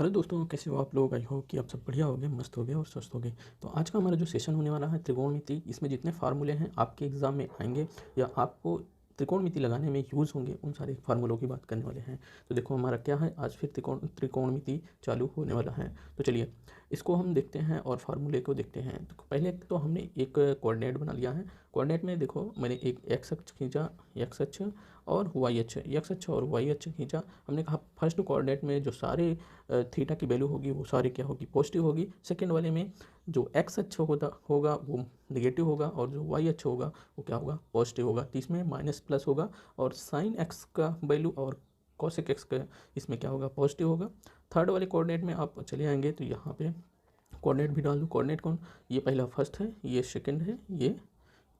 Hello दोस्तों, कैसे हो आप लोग। आई होप कि आप सब बढ़िया होगे, मस्त होगे और स्वस्थ होगे। तो आज का हमारा जो सेशन होने वाला है त्रिकोणमिति, इसमें जितने फार्मूले हैं आपके एग्जाम में आएंगे या आपको त्रिकोणमिति लगाने में यूज़ होंगे, उन सारे फार्मूलों की बात करने वाले हैं। तो देखो हमारा क्या है, आज फिर त्रिकोणमिति चालू होने वाला है। तो चलिए इसको हम देखते हैं और फार्मूले को देखते हैं। तो पहले तो हमने एक कोऑर्डिनेट बना लिया है। कोऑर्डिनेट में देखो मैंने एक एक्स अक्ष खींचा, एक्स अक्ष और वाई अक्ष, एक्स अक्ष और वाई अक्ष खींचा। हमने कहा फर्स्ट कोऑर्डिनेट में जो सारे थीटा की वैल्यू होगी वो सारी क्या होगी, पॉजिटिव होगी। सेकंड वाले में जो एक्स अक्ष होगा वो नेगेटिव होगा और जो वाई अक्ष होगा वो क्या होगा, पॉजिटिव होगा। तो इसमें माइनस प्लस होगा और साइन एक्स का वैल्यू और कॉसेक एक्स का इसमें क्या होगा, पॉजिटिव होगा। थर्ड वाले कोऑर्डिनेट में आप चले आएंगे तो यहाँ पे कोऑर्डिनेट भी डाल दूँ। कोऑर्डिनेट कौन, ये पहला फर्स्ट है, ये सेकंड है, ये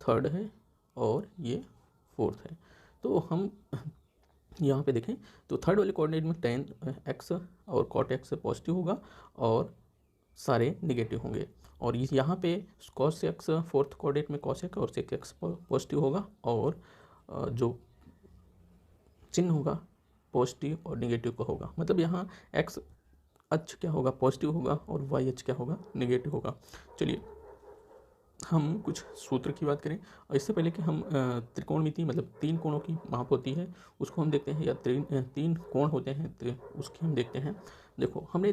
थर्ड है और ये फोर्थ है। तो हम यहाँ पे देखें तो थर्ड वाले कोऑर्डिनेट में टेन एक्स और कॉट एक्स पॉजिटिव होगा और सारे निगेटिव होंगे। और इस यहाँ पे कॉस एक्स फोर्थ कोऑर्डिनेट में कॉस एक्स और सेक एक्स पॉजिटिव होगा और जो चिन्ह होगा पॉजिटिव और निगेटिव का होगा। मतलब यहाँ एक्स अक्ष क्या होगा, पॉजिटिव होगा और वाई अक्ष क्या होगा, निगेटिव होगा। चलिए हम कुछ सूत्र की बात करें और इससे पहले कि हम त्रिकोणमिति मतलब तीन कोणों की माप होती है उसको हम देखते हैं, या तीन कोण होते हैं उसकी हम देखते हैं। देखो हमने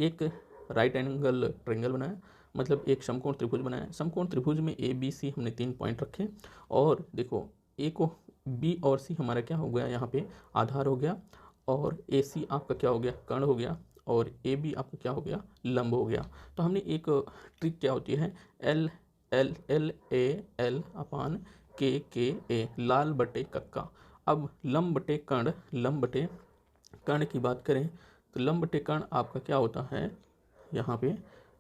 एक राइट एंगल ट्रायंगल बनाया, मतलब एक समकोण त्रिभुज बनाया। समकोण त्रिभुज में ए बी सी हमने 3 पॉइंट रखे और देखो ए को बी और सी हमारा क्या हो गया, यहाँ पे आधार हो गया और ए सी आपका क्या हो गया, कर्ण हो गया और ए बी आपका क्या हो गया, लंब हो गया। तो हमने एक ट्रिक क्या होती है, L L L A L upon के ए, लाल बटे कक्का। अब लंब बटे कर्ण, लंब बटे कर्ण की बात करें तो लंब बटे कर्ण आपका क्या होता है, यहाँ पे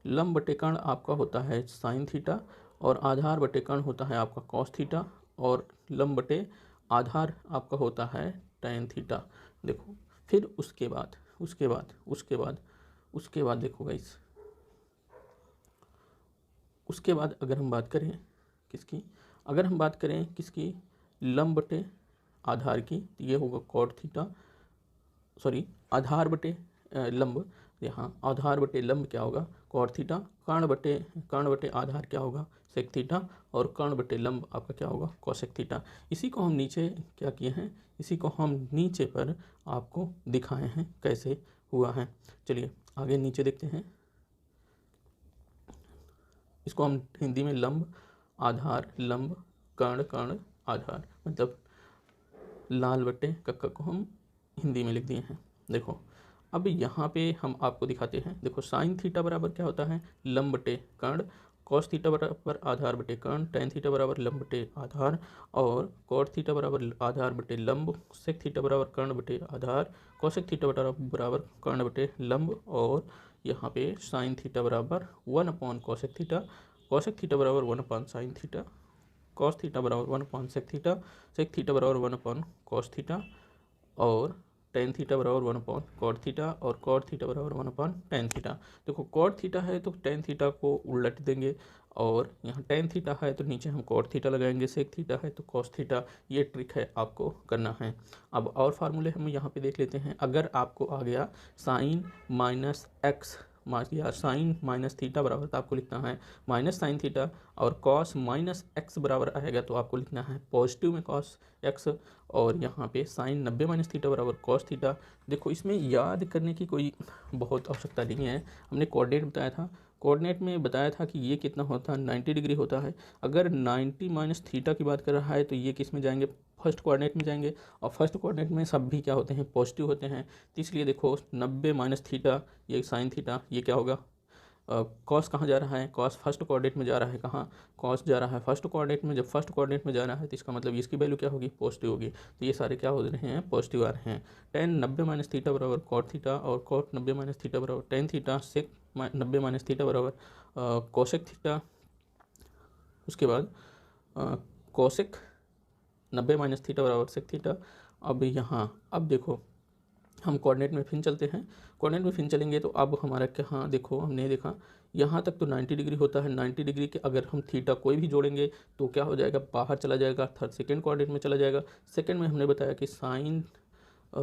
लंब बटे कर्ण आपका होता है साइन थीटा और आधार बटे कर्ण होता है आपका कॉस थीटा और लंब बटे आधार आपका होता है टैन थीटा। देखो फिर उसके बाद देखो गाइस, उसके बाद अगर हम बात करें किसकी, अगर हम बात करें किसकी, लंब बटे आधार की, तो ये होगा कॉट थीटा, सॉरी आधार बटे लंब, यहाँ आधार बटे लंब क्या होगा, कॉट थीटा। कर्ण बटे आधार क्या होगा, सेक थीटा और कर्ण बटे लंब आपका क्या होगा, कॉसेक थीटा। इसी को हम नीचे क्या किए हैं, इसी को हम नीचे पर आपको दिखाए हैं कैसे हुआ है। चलिए आगे नीचे देखते हैं। इसको हम हिंदी में लंब आधार, लंब कर्ण, कर्ण आधार, मतलब लाल बटे कक्का को हम हिंदी में लिख दिए हैं। देखो अब यहाँ पे हम आपको दिखाते हैं। देखो साइन थीटा बराबर क्या होता है, लंब बटे कर्ण, कॉस थीटा बराबर आधार बटे कर्ण, टेन थीटा बराबर लंब बटे आधार और कॉट थीटा बराबर आधार बटे लंब, सेक थीटा बराबर कर्ण बटे आधार, कॉसेक थीटा बराबर कर्ण बटे लंब और यहाँ पे साइन थीटा बराबर 1 कॉसेक थीटा, कॉसेक थीटा बराबर 1 साइन थीटा, कॉस थीटा बराबर 1 सेक थीटा बराबर 1 कॉस थीटा और टेन थीटा बराबर 1 कॉट थीटा और कॉट थीटा बराबर 1 टेन थीटा। देखो कॉट थीटा है तो टेन थीटा को उलट देंगे और यहाँ टेन थीटा है तो नीचे हम कॉट थीटा लगाएंगे, सेक थीटा है तो कॉस थीटा। ये ट्रिक है आपको करना है। अब और फार्मूले हम यहाँ पे देख लेते हैं। अगर आपको आ गया साइन माइनस एक्स या साइन माइनस थीटा बराबर, तो आपको लिखना है माइनस साइन थीटा और कॉस माइनस एक्स बराबर आएगा तो आपको लिखना है पॉजिटिव में कॉस एक्स और यहाँ पे साइन 90 माइनस थीटा बराबर कॉस थीटा। देखो इसमें याद करने की कोई बहुत आवश्यकता नहीं है, हमने कोऑर्डिनेट बताया था। कोऑर्डिनेट में बताया था कि ये कितना होता है, 90 डिग्री होता है। अगर 90 माइनस थीटा की बात कर रहा है तो ये किस में जाएंगे, फर्स्ट कोऑर्डिनेट में जाएंगे और फर्स्ट कोऑर्डिनेट में सब भी क्या होते हैं, पॉजिटिव होते हैं। तो इसलिए देखो 90 माइनस थीटा ये साइन थीटा, ये क्या होगा, कॉस कहाँ जा रहा है, कॉस फर्स्ट कोऑर्डिनेट में जा रहा है, कहाँ कॉस जा रहा है फर्स्ट कोऑर्डिनेट में। जब फर्स्ट कोऑर्डिनेट में जा रहा है तो इसका मतलब इसकी वैल्यू क्या होगी, पॉजिटिव होगी। तो ये सारे क्या हो रहे हैं, पॉजिटिव आ रहे हैं। टेन 90 माइनस थीटा बराबर कॉट थीटा और कॉट 90 माइनस थीटा बराबर tan theta, sec 90 minus theta बराबर कोसेक थीटा। उसके बाद कोसेक 90 माइनस थीटा बराबर सेक थीटा। अब यहाँ अब देखो हम कोऑर्डिनेट में फिर चलते हैं। कोऑर्डिनेट में फिर चलेंगे तो अब हमारा क्या, देखो हमने देखा यहाँ तक तो 90 डिग्री होता है। 90 डिग्री के अगर हम थीटा कोई भी जोड़ेंगे तो क्या हो जाएगा, बाहर चला जाएगा, थर्ड सेकंड कोऑर्डिनेट में चला जाएगा। सेकंड में हमने बताया कि साइन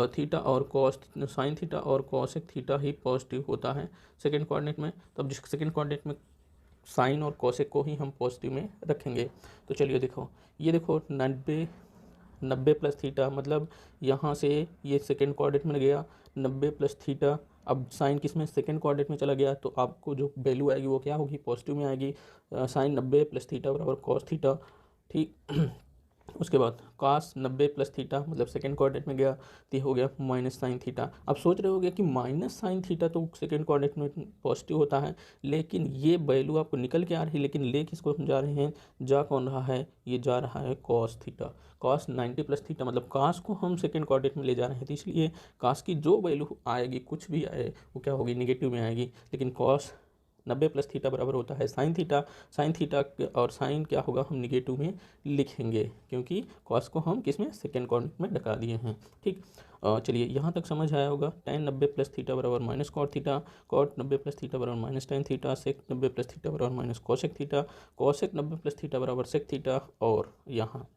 थीटा और कॉस साइन थीटा और कॉसेक थीटा ही पॉजिटिव होता है सेकेंड कोऑर्डिनेट में। तो अब जिस सेकेंड कोऑर्डिनेट में साइन और कॉसेक को ही हम पॉजिटिव में रखेंगे। तो चलिए देखो, ये देखो 90 प्लस थीटा, मतलब यहाँ से ये सेकेंड कोऑर्डिनेट में गया 90 प्लस थीटा। अब साइन किस में, सेकेंड कोऑर्डिनेट में चला गया, तो आपको जो वैल्यू आएगी वो क्या होगी, पॉजिटिव में आएगी। साइन 90 प्लस थीटा बराबर कॉस थीटा, ठीक। उसके बाद कास 90 प्लस थीटा, मतलब सेकेंड कोऑर्डिनेट में गया तो ये हो गया माइनस साइन थीटा। अब सोच रहे होगे कि माइनस साइन थीटा तो सेकेंड कोऑर्डिनेट में पॉजिटिव होता है, लेकिन ये वैल्यू आपको निकल के आ रही है, लेकिन ले किसको हम जा रहे हैं, जा कौन रहा है, ये जा रहा है cos theta. Cos 90 plus theta, मतलब कास को हम सेकेंड कोऑर्डिनेट में ले जा रहे हैं, तो इसलिए कास की जो वैल्यू आएगी, कुछ भी आए, वो क्या होगी, निगेटिव में आएगी। लेकिन कॉस 90 प्लस थीटा बराबर होता है साइन थीटा। साइन थीटा और साइन क्या होगा, हम निगेटिव में लिखेंगे, क्योंकि कॉस को हम किस में, सेकेंड कोऑर्डिनेट में लगा दिए हैं, ठीक। चलिए यहाँ तक समझ आया होगा। tan 90 प्लस थीटा बराबर minus cot theta, cot 90 plus theta बराबर minus tan theta, sec 90 plus theta बराबर minus cosec theta, cosec 90 plus theta बराबर सेक थीटा। और यहाँ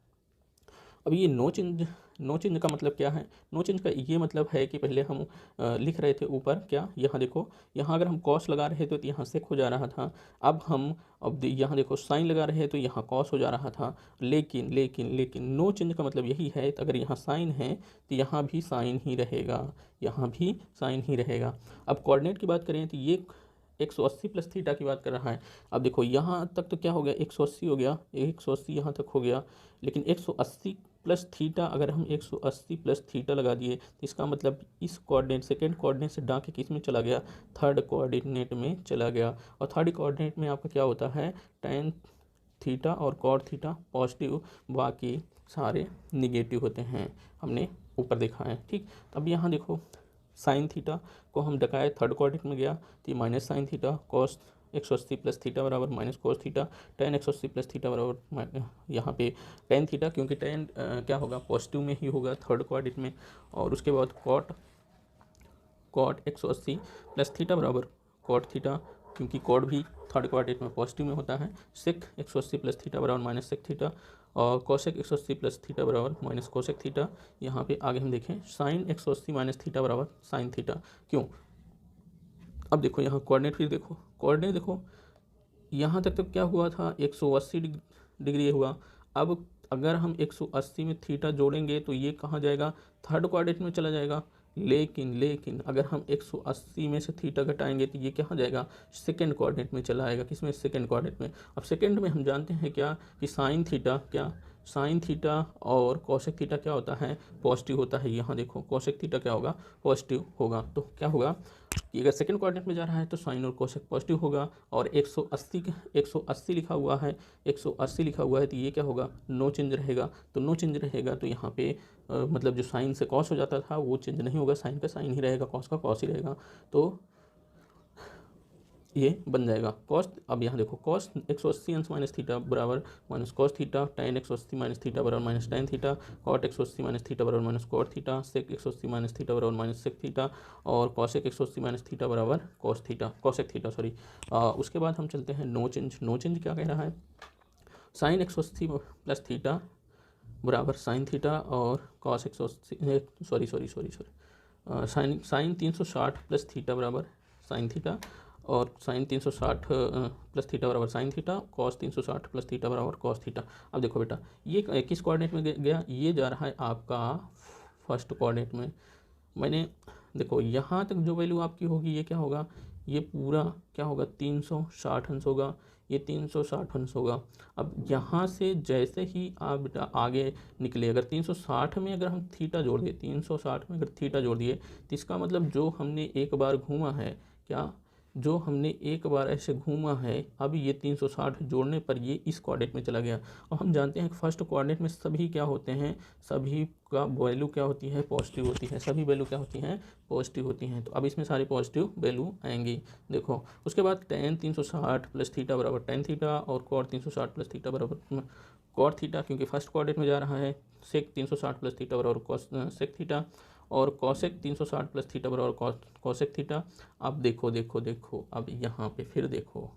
अब ये नो चेंज का मतलब क्या है, नो चेंज का ये मतलब है कि पहले हम लिख रहे थे ऊपर क्या, यहाँ देखो, यहाँ अगर हम कॉस लगा रहे थे तो यहाँ सेक हो जा रहा था। अब यहाँ देखो साइन लगा रहे हैं तो यहाँ कॉस हो जा रहा था। लेकिन लेकिन लेकिन नो चेंज का मतलब यही है, तो अगर यहाँ साइन है तो यहाँ भी साइन ही रहेगा, यहाँ भी साइन ही रहेगा। अब कोऑर्डिनेट की बात करें तो ये 180 प्लस थीटा की बात कर रहा है। अब देखो यहाँ तक तो क्या हो गया, 180 हो गया, 180 यहाँ तक हो गया। लेकिन 180 प्लस थीटा, अगर हम 180 प्लस थीटा लगा दिए तो इसका मतलब इस कोऑर्डिनेट सेकेंड कोऑर्डिनेट से डाके किस में चला गया, थर्ड कोऑर्डिनेट में चला गया। और थर्ड कोऑर्डिनेट में आपका क्या होता है, tan थीटा और कॉट थीटा पॉजिटिव, बाकी सारे निगेटिव होते हैं, हमने ऊपर देखा है, ठीक। अब यहाँ देखो साइन थीटा को हम डकाए, थर्ड कोऑर्डिनेट में गया तो ये minus sine theta, cos 180 plus theta बराबर minus cos theta, tan 180 plus theta बराबर यहाँ पे tan थीटा, क्योंकि tan क्या होगा, पॉजिटिव में ही होगा थर्ड कोऑर्डिनेट में। और उसके बाद कॉट 180 प्लस थीटा बराबर कॉट थीटा, क्योंकि कॉट भी थर्ड कोऑर्डिनेट में पॉजिटिव में होता है। सेक 180 प्लस थीटा बराबर माइनस सेक थीटा, और कोसेक 180 प्लस थीटा बराबर माइनस कोसेक थीटा। यहाँ पे आगे हम देखें साइन 180 माइनस थीटा बराबर साइन थीटा, क्यों। अब देखो यहाँ कोऑर्डिनेट फिर देखो, कोऑर्डिनेट देखो, यहाँ तक तो क्या हुआ था, 180 डिग्री हुआ। अब अगर हम 180 में थीटा जोड़ेंगे तो ये कहाँ जाएगा, थर्ड कोऑर्डिनेट में चला जाएगा। लेकिन अगर हम 180 में से थीटा घटाएंगे तो ये कहाँ जाएगा, सेकेंड कोऑर्डिनेट में चला आएगा, किसमें, सेकेंड कोऑर्डिनेट में। अब सेकेंड में हम जानते हैं क्या, कि साइन थीटा क्या, साइन थीटा और कोसेक थीटा क्या होता है, पॉजिटिव होता है। यहाँ देखो कोसेक थीटा क्या होगा, पॉजिटिव होगा। तो क्या होगा कि अगर सेकेंड कोऑर्डिनेट में जा रहा है तो साइन और कोसेक पॉजिटिव होगा। और 180 लिखा हुआ है, 180 लिखा हुआ है तो ये क्या होगा, नो चेंज रहेगा। तो नो चेंज रहेगा तो यहाँ पे मतलब जो साइन से कॉस हो जाता था वो चेंज नहीं होगा, साइन का साइन ही रहेगा, कॉस का कॉस ही रहेगा। तो ये बन जाएगा कॉस। अब यहाँ देखो कॉस 180 अंश माइनस थीटा बराबर minus cos theta, tan 180 minus theta बराबर minus tan theta, cot 180 minus theta बराबर minus cot theta, sec 180 minus theta बराबर माइनस सेक थीटा, और कॉसेक 180 माइनस थीटा बराबर cos theta, cosec theta sorry. उसके बाद हम चलते हैं नो चेंज। नो चेंज क्या कह रहा है, साइन 180 प्लस थीटा बराबर साइन थीटा, और cos 180 sorry sine 360 plus theta बराबर साइन थीटा, और साइन 360 प्लस थीटा बराबर sign theta, cos 360 plus theta बराबर कॉस थीटा। अब देखो बेटा ये किस कोऑर्डिनेट में गया, ये जा रहा है आपका फर्स्ट कोऑर्डिनेट में। मैंने देखो यहाँ तक जो वैल्यू आपकी होगी ये क्या होगा, ये पूरा क्या होगा, 360 अंश होगा, ये 360 अंश होगा। अब यहाँ से जैसे ही आप बेटा आगे निकले, अगर 360 में अगर हम थीटा जोड़ दिए, 360 में अगर थीटा जोड़ दिए तो इसका मतलब जो हमने एक बार घूमा है, क्या, जो हमने एक बार ऐसे घूमा है, अब ये 360 जोड़ने पर ये इस कोऑर्डिनेट में चला गया। और हम जानते हैं कि फर्स्ट कोऑर्डिनेट में सभी क्या होते हैं, सभी का वैल्यू क्या होती है, पॉजिटिव होती है, सभी वैल्यू क्या होती हैं, पॉजिटिव होती हैं। तो अब इसमें सारी पॉजिटिव वैल्यू आएंगी। देखो उसके बाद tan 360 प्लस थीटा बराबर tan थीटा, और कॉट 360 प्लस थीटा बराबर कॉट थीटा, क्योंकि फर्स्ट कोऑर्डिनेट में जा रहा है। सेक 360 प्लस थीटा बराबर सेक थीटा, और कॉसेक 360 प्लस थीटा बराबर कॉसेक थीटा। अब देखो अब यहाँ पे फिर देखो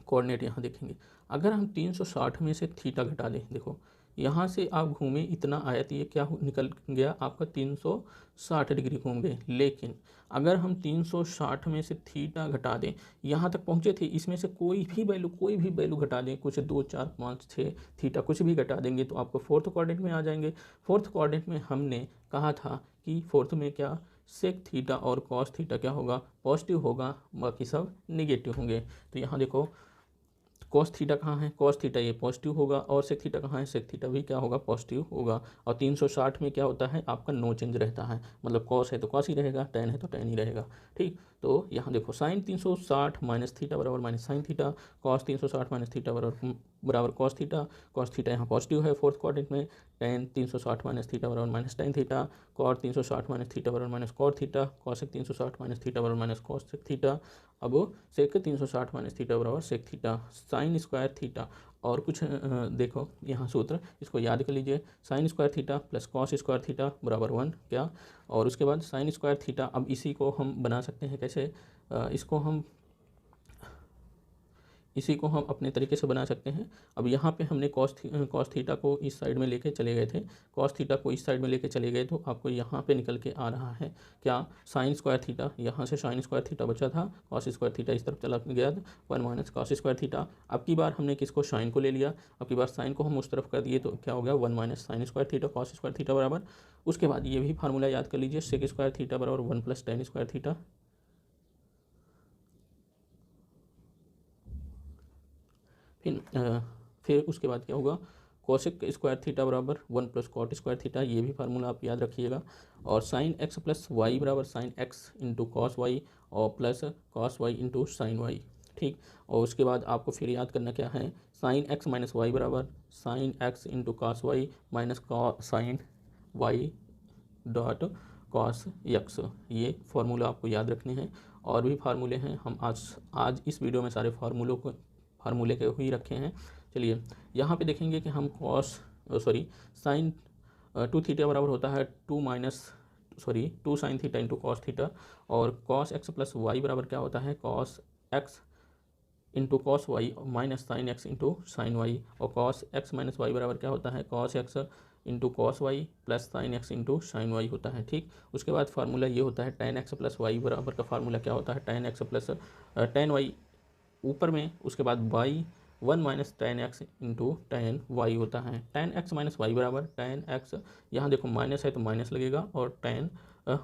कोऑर्डिनेट यहाँ देखेंगे। अगर हम 360 में से थीटा घटा दें, देखो यहाँ से आप घूमे इतना आया तो ये क्या निकल गया आपका 360 डिग्री घूम गए। लेकिन अगर हम 360 में से थीटा घटा दें, यहाँ तक पहुँचे थे, इसमें से कोई भी वैल्यू घटा दें, कुछ 2 4 5 6 थीटा कुछ भी घटा देंगे तो आपको फोर्थ क्वाड्रेंट में आ जाएंगे। फोर्थ क्वाड्रेंट में हमने कहा था कि फोर्थ में क्या सेक थीटा और कॉस थीटा क्या होगा, पॉजिटिव होगा, बाकी सब निगेटिव होंगे। तो यहाँ देखो कॉस थीटा कहाँ है, कॉस थीटा ये पॉजिटिव होगा, और सेक थीटा कहाँ है, सेक थीटा भी क्या होगा, पॉजिटिव होगा। और 360 में क्या होता है आपका नो चेंज रहता है, मतलब कॉस है तो कॉस ही रहेगा, टेन है तो टेन ही रहेगा। ठीक, तो यहाँ देखो साइन 360 माइनस थीटा बराबर minus sine theta, cos 360 minus theta बराबर कॉस थीटा यहाँ पॉजिटिव है फोर्थ क्वाड्रेंट में, टेन 360 माइनस थीटा बराबर minus tan theta, cot 360 minus theta बराबर minus cot theta, cosec 360 minus theta बराबर माइनस कॉसेक थीटा। अब sec 360 minus theta बराबर sec theta, sine square theta और कुछ देखो यहाँ सूत्र इसको याद कर लीजिए, sign square theta plus cos square theta बराबर 1 क्या, और उसके बाद साइन स्क्वायर थीटा। अब इसी को हम बना सकते हैं कैसे, इसी को हम अपने तरीके से बना सकते हैं। अब यहाँ पे हमने कॉस थीटा को इस साइड में लेके चले गए थे, कॉस थीटा को इस साइड में लेके चले गए तो आपको यहाँ पे निकल के आ रहा है क्या, साइन स्क्वायर थीटा, यहाँ से साइन स्क्वायर थीटा बचा था, कॉस स्क्वायर थीटा इस तरफ चला गया था, 1 माइनस कॉस स्क्वायर थीटा। अब की बार हमने किसको, साइन को ले लिया, अब की बार साइन को हम उस तरफ कर दिए तो क्या हो गया 1 minus sign square theta cos square theta बराबर। उसके बाद ये भी फार्मूला याद कर लीजिए, सेक स्क्वायर थीटा बराबर 1 प्लस टेन स्क्वायर थीटा, फिर उसके बाद क्या होगा, कोसेक स्क्वायर थीटा बराबर 1 प्लस कॉट स्क्वायर थीटा, ये भी फार्मूला आप याद रखिएगा। और साइन एक्स प्लस वाई बराबर sine x into cos y और plus cos y into sine y. ठीक, और उसके बाद आपको फिर याद करना क्या है, साइन एक्स माइनस वाई बराबर sine x into cos y minus sine y dot cos x. ये फार्मूला आपको याद रखने हैं। और भी फार्मूले हैं, हम आज इस वीडियो में सारे फार्मूले के ही रखे हैं। चलिए यहाँ पे देखेंगे कि हम साइन 2 थीटा बराबर होता है 2 sine theta into cos theta, और कॉस एक्स प्लस वाई बराबर क्या होता है, cos x into cos y minus sine x into sine y, और कॉस एक्स माइनस वाई बराबर क्या होता है, cos x into cos y plus sine x into sine y होता है। ठीक, उसके बाद फार्मूला ये होता है टेन एक्स प्लस वाई बराबर का फार्मूला क्या होता है, tan x plus tan y ऊपर में, उसके बाद y 1 minus tan x into tan y होता है। टेन एक्स माइनस वाई बराबर टेन एक्स, यहाँ देखो माइनस है तो माइनस लगेगा और टेन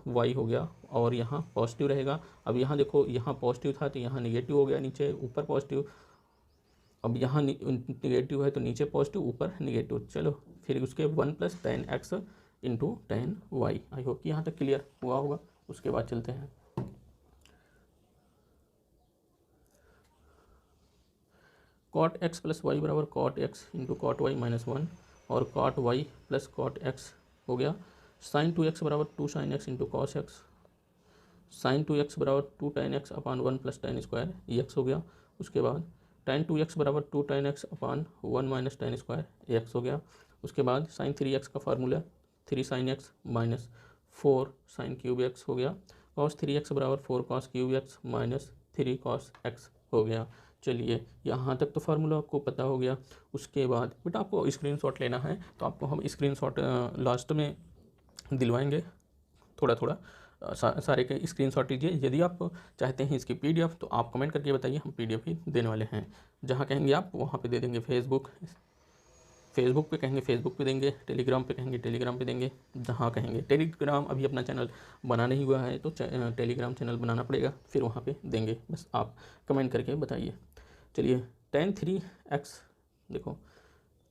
वाई हो गया, और यहाँ पॉजिटिव रहेगा। अब यहाँ देखो यहाँ पॉजिटिव था तो यहाँ निगेटिव हो गया, नीचे ऊपर पॉजिटिव, अब यहाँ निगेटिव है तो नीचे पॉजिटिव ऊपर निगेटिव। चलो फिर उसके 1 plus tan x into tan y. I hope कि यहाँ तक क्लियर हुआ होगा। उसके बाद चलते हैं, कॉट एक्स प्लस वाई बराबर cot x into cot y minus 1, और cot y plus cot x हो गया। साइन 2x बराबर 2 sine x into cos x, sine 2x बराबर 2 tan x upon 1 plus tan square ये एक्स हो गया। उसके बाद टेन 2x बराबर 2 tan x upon 1 minus tan square ये एक्स हो गया। उसके बाद साइन 3x का formula 3 sign x minus 4 sine cube x हो गया। कॉस 3x बराबर 4 cos cube x minus 3 cos x हो गया। चलिए यहाँ तक तो फार्मूला आपको पता हो गया। उसके बाद बेटा आपको स्क्रीनशॉट लेना है तो आपको हम स्क्रीनशॉट लास्ट में दिलवाएंगे, थोड़ा थोड़ा सारे के स्क्रीनशॉट लीजिए। यदि आप चाहते हैं इसकी पीडीएफ तो आप कमेंट करके बताइए, हम पीडीएफ ही देने वाले हैं। जहाँ कहेंगे आप वहाँ पे दे देंगे, फेसबुक पे कहेंगे फेसबुक पे देंगे, टेलीग्राम पे कहेंगे टेलीग्राम पे देंगे। जहाँ कहेंगे टेलीग्राम अभी अपना चैनल बना नहीं हुआ है तो टेलीग्राम चैनल बनाना पड़ेगा, फिर वहाँ पे देंगे, बस आप कमेंट करके बताइए। चलिए टेन 3x देखो,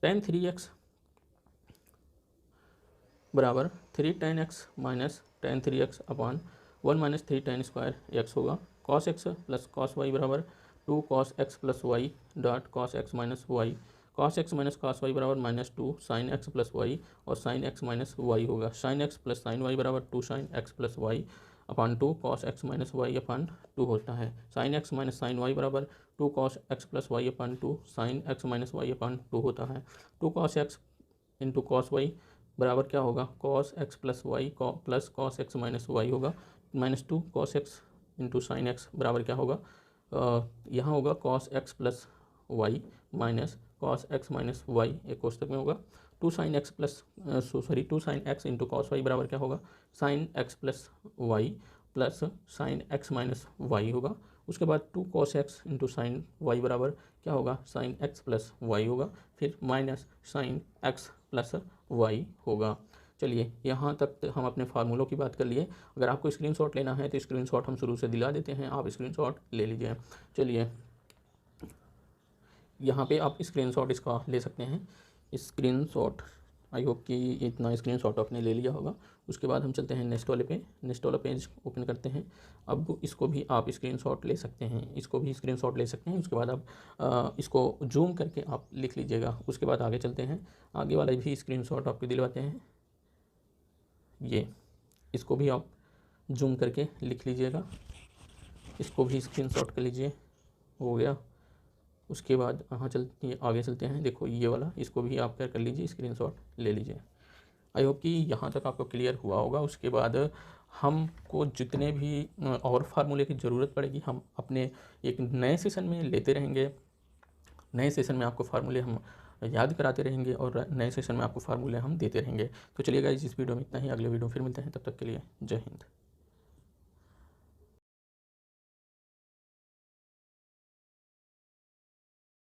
टेन 3x बराबर 3 tan x minus tan 3x upon 1 minus 3 tan square x होगा। Cos x plus cos y बराबर 2 cos x plus y dot cos x minus y, cos x minus cos y बराबर minus 2 sine x plus y, और sine x minus y होगा। Sine x plus sine y बराबर 2 sine x plus y upon 2 cos x minus y upon 2 होता है। Sine x minus sine y बराबर 2 cos x plus y upon 2 sine x minus y upon 2 होता है। 2 cos x into cos y बराबर क्या होगा, cos x plus y plus cos x minus y होगा, minus 2 cos x into sine x बराबर क्या होगा, यहाँ होगा cos x plus y minus cos x minus y, एक कोष्टक में होगा। Two sine x plus two sine x into cos y बराबर क्या होगा, sine x plus y plus sine x minus y होगा। उसके बाद two cos x into sine y बराबर क्या होगा, साइन एक्स प्लस वाई होगा, फिर minus sine x plus y होगा। चलिए यहाँ तक हम अपने फार्मूलों की बात कर लिए। अगर आपको स्क्रीनशॉट लेना है तो स्क्रीनशॉट हम शुरू से दिला देते हैं, आप स्क्रीनशॉट ले लीजिए। चलिए यहाँ पे आप स्क्रीनशॉट इसका ले सकते हैं, स्क्रीनशॉट। आई होप कि इतना स्क्रीनशॉट आपने ले लिया होगा। उसके बाद हम चलते हैं नेक्स्ट वाले पे, नेक्स्ट वाला पेज ओपन करते हैं। अब इसको भी आप स्क्रीनशॉट ले सकते हैं, इसको भी स्क्रीनशॉट ले सकते हैं। उसके बाद आप इसको जूम करके आप लिख लीजिएगा। उसके बाद आगे चलते हैं, आगे वाला भी स्क्रीनशॉट आपको दिलवाते हैं। ये इसको भी आप जूम करके लिख लीजिएगा, इसको भी स्क्रीनशॉट कर लीजिए, हो गया। उसके बाद आगे चलते हैं, देखो ये वाला, इसको भी आप क्या कर लीजिए, स्क्रीनशॉट ले लीजिए। आई होप कि यहाँ तक आपको क्लियर हुआ होगा। उसके बाद हमको जितने भी और फार्मूले की ज़रूरत पड़ेगी हम अपने एक नए सेशन में लेते रहेंगे। नए सेशन में आपको फार्मूले हम याद कराते रहेंगे और नए सेशन में आपको फार्मूले हम देते रहेंगे। तो चलिए गाइस, इस वीडियो में इतना ही, अगले वीडियो फिर मिलते हैं, तब तक के लिए जय हिंद।